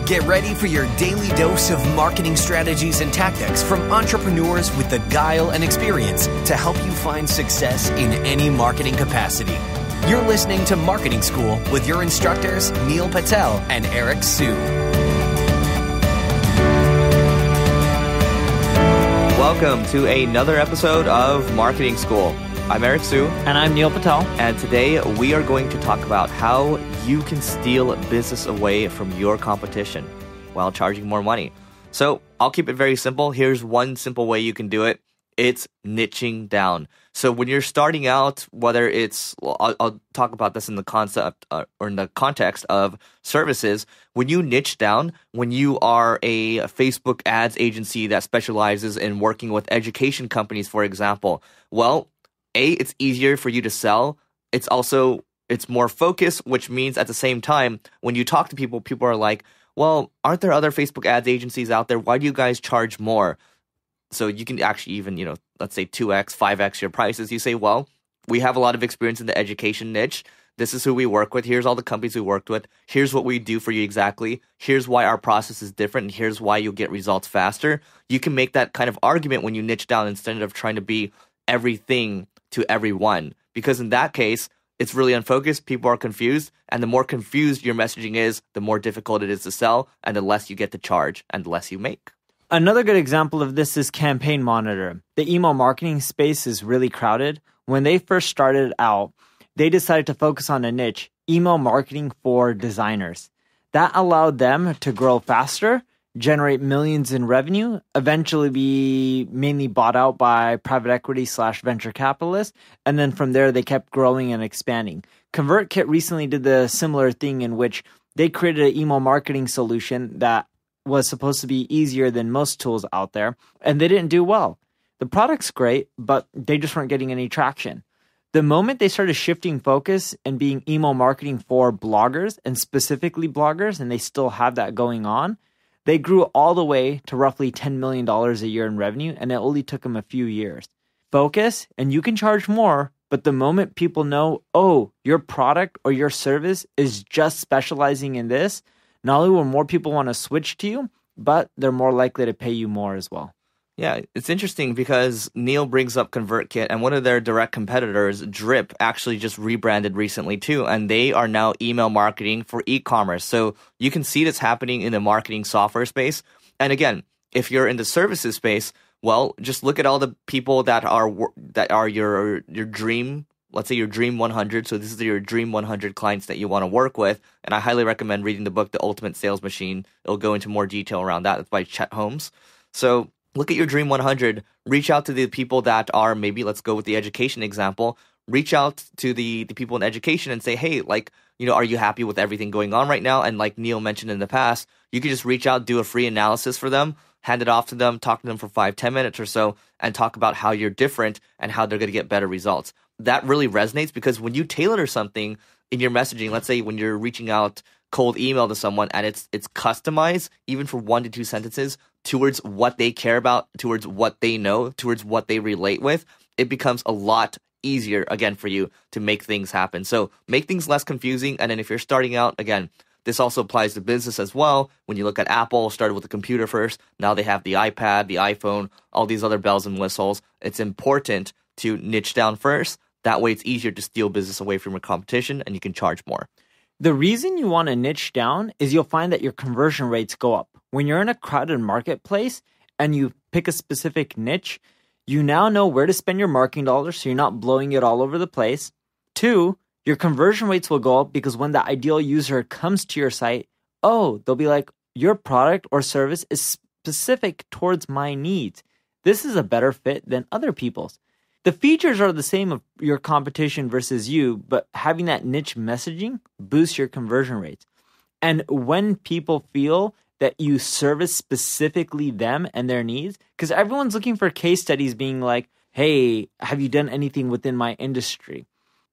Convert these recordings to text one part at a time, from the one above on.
Get ready for your daily dose of marketing strategies and tactics from entrepreneurs with the guile and experience to help you find success in any marketing capacity. You're listening to Marketing School with your instructors, Neil Patel and Eric Sue. Welcome to another episode of Marketing School. I'm Eric Sue. And I'm Neil Patel. And today we are going to talk about how you can steal business away from your competition while charging more money. So I'll keep it very simple. Here's one simple way you can do it. It's niching down. So when you're starting out, whether it's, I'll talk about this in the concept or in the context of services. When you niche down, when you are a Facebook ads agency that specializes in working with education companies, for example, well, it's easier for you to sell. It's more focused, which means at the same time, when you talk to people, people are like, well, aren't there other Facebook ads agencies out there? Why do you guys charge more? So you can actually even, let's say 2x, 5x your prices. You say, well, we have a lot of experience in the education niche. This is who we work with. Here's all the companies we worked with. Here's what we do for you exactly. Here's why our process is different. And here's why you'll get results faster. You can make that kind of argument when you niche down instead of trying to be everything to everyone, because in that case, it's really unfocused, people are confused, and the more confused your messaging is, the more difficult it is to sell, and the less you get to charge, and the less you make. Another good example of this is Campaign Monitor. The email marketing space is really crowded. When they first started out, they decided to focus on a niche, email marketing for designers. That allowed them to grow faster, generate millions in revenue, eventually be mainly bought out by private equity / venture capitalists. And then from there, they kept growing and expanding. ConvertKit recently did the similar thing in which they created an email marketing solution that was supposed to be easier than most tools out there. And they didn't do well. The product's great, but they just weren't getting any traction. The moment they started shifting focus and being email marketing for bloggers and specifically bloggers, and they still have that going on, they grew all the way to roughly $10 million a year in revenue, and it only took them a few years. Focus, and you can charge more, but the moment people know, oh, your product or your service is just specializing in this, not only will more people want to switch to you, but they're more likely to pay you more as well. Yeah, it's interesting because Neil brings up ConvertKit, and one of their direct competitors, Drip, actually just rebranded recently too, and they are now email marketing for e-commerce. So you can see this happening in the marketing software space. And again, if you're in the services space, well, just look at all the people that are your dream. Let's say your dream 100. So this is your dream 100 clients that you want to work with. And I highly recommend reading the book, The Ultimate Sales Machine. It'll go into more detail around that. It's by Chet Holmes. So look at your dream 100, reach out to the people that are, maybe let's go with the education example, reach out to the people in education and say, hey, are you happy with everything going on right now? And like Neil mentioned in the past, you could just reach out, do a free analysis for them, hand it off to them, talk to them for 5-10 minutes or so, and talk about how you're different and how they're going to get better results. That really resonates because when you tailor something in your messaging, let's say when you're reaching out cold email to someone and it's customized, even for 1 to 2 sentences, towards what they care about, towards what they know, towards what they relate with, it becomes a lot easier, again, for you to make things happen. So make things less confusing. And then if you're starting out, again, this also applies to business as well. When you look at Apple, started with the computer first. Now they have the iPad, the iPhone, all these other bells and whistles. It's important to niche down first. That way it's easier to steal business away from your competition and you can charge more. The reason you want to niche down is you'll find that your conversion rates go up. When you're in a crowded marketplace and you pick a specific niche, you now know where to spend your marketing dollars so you're not blowing it all over the place. 2, your conversion rates will go up because when the ideal user comes to your site, they'll be like, your product or service is specific towards my needs. This is a better fit than other people's. The features are the same of your competition versus you, but having that niche messaging boosts your conversion rates. And when people feel that you service specifically them and their needs, because everyone's looking for case studies being like, hey, have you done anything within my industry?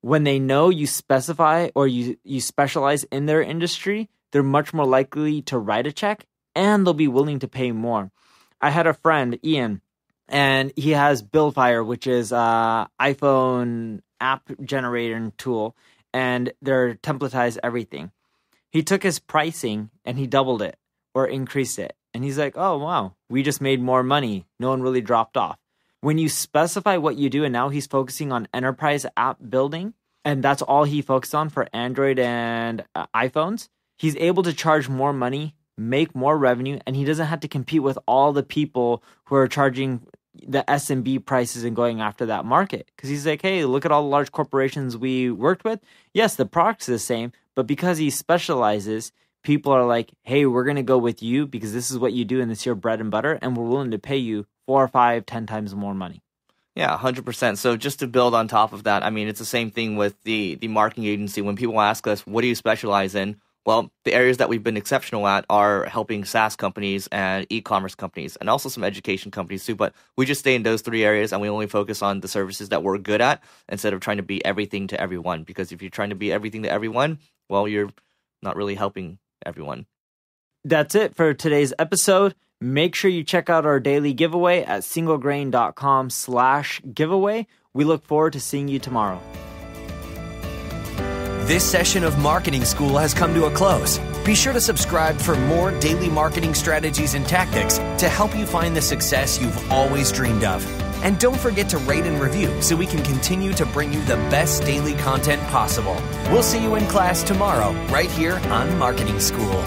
When they know you specify or you specialize in their industry, they're much more likely to write a check and they'll be willing to pay more. I had a friend, Ian, and he has Billfire, which is an iPhone app generator tool, and they're templatized everything. He took his pricing and he doubled it. or increase it. And he's like, oh, wow, we just made more money. No one really dropped off. When you specify what you do, and now he's focusing on enterprise app building, and that's all he focused on for Android and iPhones, he's able to charge more money, make more revenue, and he doesn't have to compete with all the people who are charging the SMB prices and going after that market. Because he's like, hey, look at all the large corporations we worked with. Yes, the product's the same, but because he specializes, people are like, hey, we're going to go with you because this is what you do and this is your bread and butter, and we're willing to pay you 4, 5, 10 times more money. Yeah, 100%. So just to build on top of that, I mean, it's the same thing with the marketing agency. When people ask us, what do you specialize in? Well, the areas that we've been exceptional at are helping SaaS companies and e-commerce companies and also some education companies too. But we just stay in those 3 areas and we only focus on the services that we're good at instead of trying to be everything to everyone. Because if you're trying to be everything to everyone, well, you're not really helping everyone. That's it for today's episode. Make sure you check out our daily giveaway at singlegrain.com/giveaway. We look forward to seeing you tomorrow. This session of Marketing School has come to a close. Be sure to subscribe for more daily marketing strategies and tactics to help you find the success you've always dreamed of. And don't forget to rate and review so we can continue to bring you the best daily content possible. We'll see you in class tomorrow, right here on Marketing School.